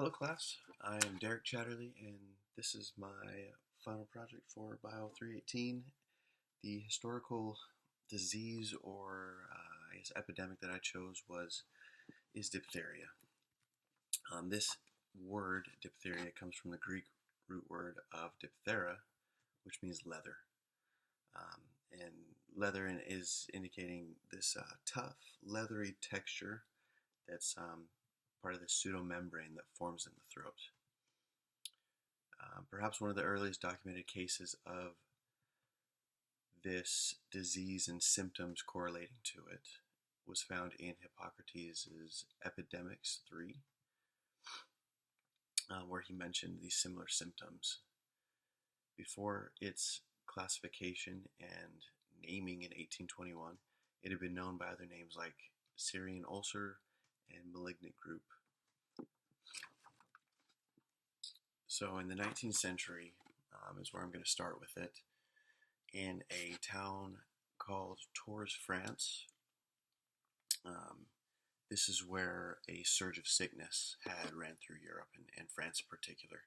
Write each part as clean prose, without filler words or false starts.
Hello class, I am Derek Chatterley and this is my final project for Bio 318. The historical disease or I guess epidemic that I chose is diphtheria. This word diphtheria comes from the Greek root word of diphthera, which means leather. And leather is indicating this tough, leathery texture that's part of the pseudomembrane that forms in the throat. Perhaps one of the earliest documented cases of this disease and symptoms correlating to it was found in Hippocrates' Epidemics 3, where he mentioned these similar symptoms. Before its classification and naming in 1821, it had been known by other names like Syrian ulcer and malignant group. So in the 19th century is where I'm going to start with it. In a town called Tours, France, this is where a surge of sickness had ran through Europe and France in particular.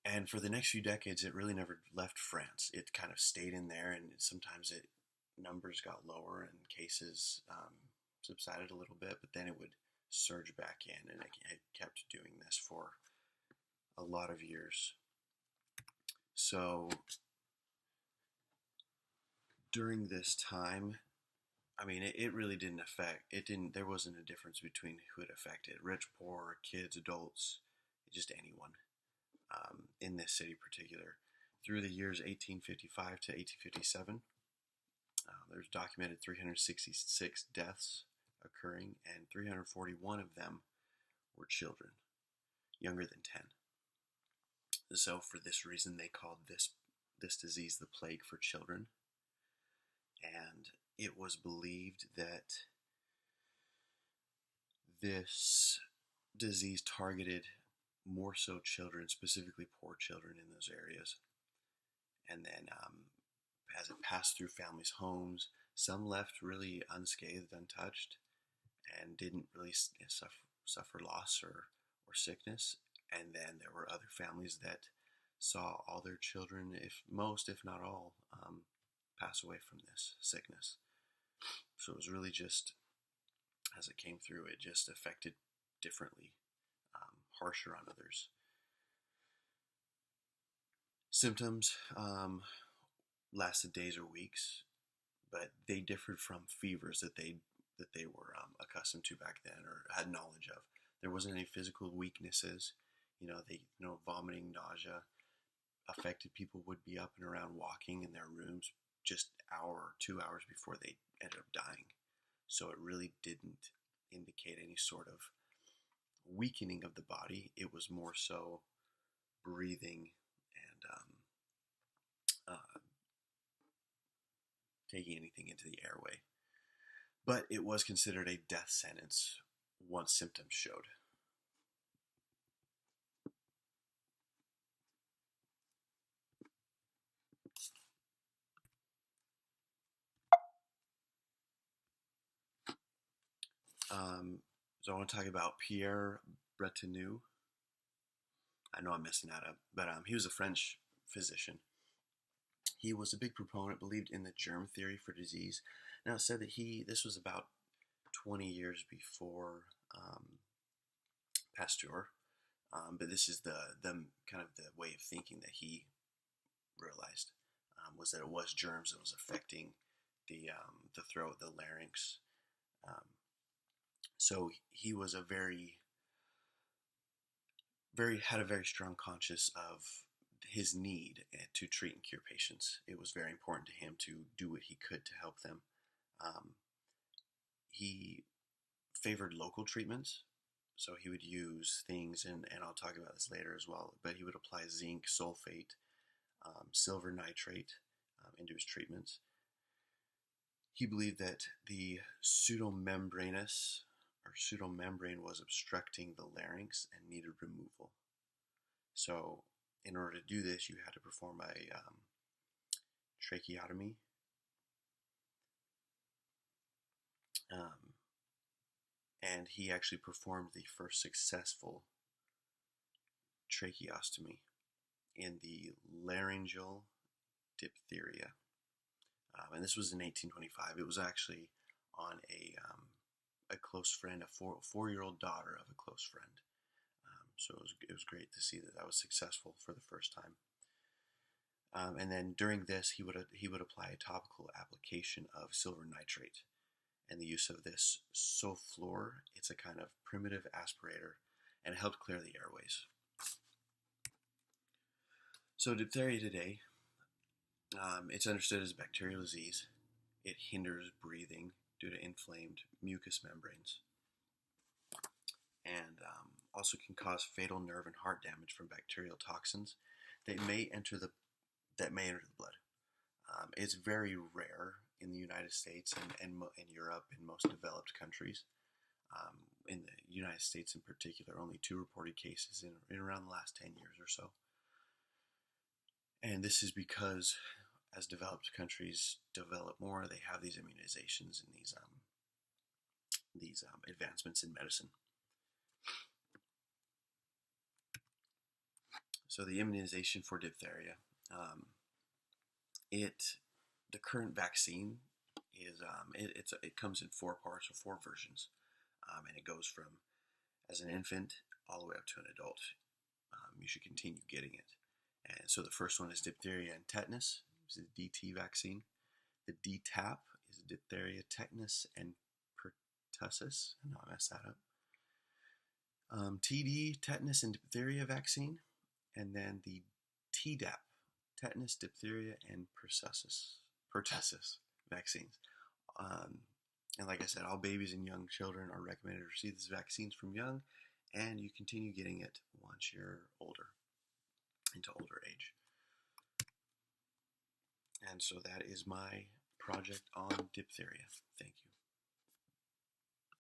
And for the next few decades, it really never left France. It kind of stayed in there, and sometimes numbers got lower and cases subsided a little bit, but then it would surge back in, and it kept doing this for a lot of years. So during this time, I mean, it really didn't affect, there wasn't a difference between who it affected, rich, poor, kids, adults, just anyone in this city in particular. Through the years 1855 to 1857, there's documented 366 deaths occurring, and 341 of them were children, younger than 10. So for this reason, they called this disease the plague for children. And it was believed that this disease targeted more so children, specifically poor children in those areas. And then as it passed through families' homes, some left really unscathed, untouched, and didn't really suffer loss or sickness. And then there were other families that saw all their children, if not all, pass away from this sickness. So it was really just, as it came through, it just affected differently, harsher on others. Symptoms lasted days or weeks, but they differed from fevers that they were accustomed to back then or had knowledge of. There wasn't any physical weaknesses. Vomiting, nausea. Affected people would be up and around walking in their rooms just an hour or 2 hours before they ended up dying. So it really didn't indicate any sort of weakening of the body. It was more so breathing and taking anything into the airway. But it was considered a death sentence once symptoms showed. So I want to talk about Pierre Bretonneau. I know I'm messing that up, but he was a French physician. He was a big proponent, believed in the germ theory for disease. Now it said that this was about 20 years before Pasteur, but this is the kind of the way of thinking that he realized was that it was germs that was affecting the throat, the larynx. So he was had a very strong conscience of his need to treat and cure patients. It was very important to him to do what he could to help them. He favored local treatments, so he would use things, and I'll talk about this later as well, but he would apply zinc sulfate, silver nitrate into his treatments. He believed that the pseudomembrane was obstructing the larynx and needed removal. So in order to do this, you had to perform a tracheotomy. and he actually performed the first successful tracheostomy in the laryngeal diphtheria. And this was in 1825. It was actually on a close friend, a 4-year-old daughter of a close friend. So it was great to see that that was successful for the first time. And then during this, he would apply a topical application of silver nitrate, and the use of this Soflor. It's a kind of primitive aspirator, and it helped clear the airways. So diphtheria today, it's understood as a bacterial disease. It hinders breathing due to inflamed mucous membranes, and also can cause fatal nerve and heart damage from bacterial toxins that may enter the blood. It's very rare in the United States and in Europe and most developed countries. In the United States in particular, only 2 reported cases in around the last 10 years or so. And this is because as developed countries develop more, they have these immunizations and these advancements in medicine. So the immunization for diphtheria, the current vaccine is it comes in 4 parts or 4 versions, and it goes from as an infant all the way up to an adult. You should continue getting it. And so the first one is diphtheria and tetanus. It's the DT vaccine. The DTaP is diphtheria, tetanus, and pertussis. I know I messed that up. TD, tetanus, and diphtheria vaccine. And then the Tdap, tetanus, diphtheria, and pertussis vaccines. And like I said, all babies and young children are recommended to receive these vaccines from young, and you continue getting it once you're older, into older age. And so that is my project on diphtheria. Thank you.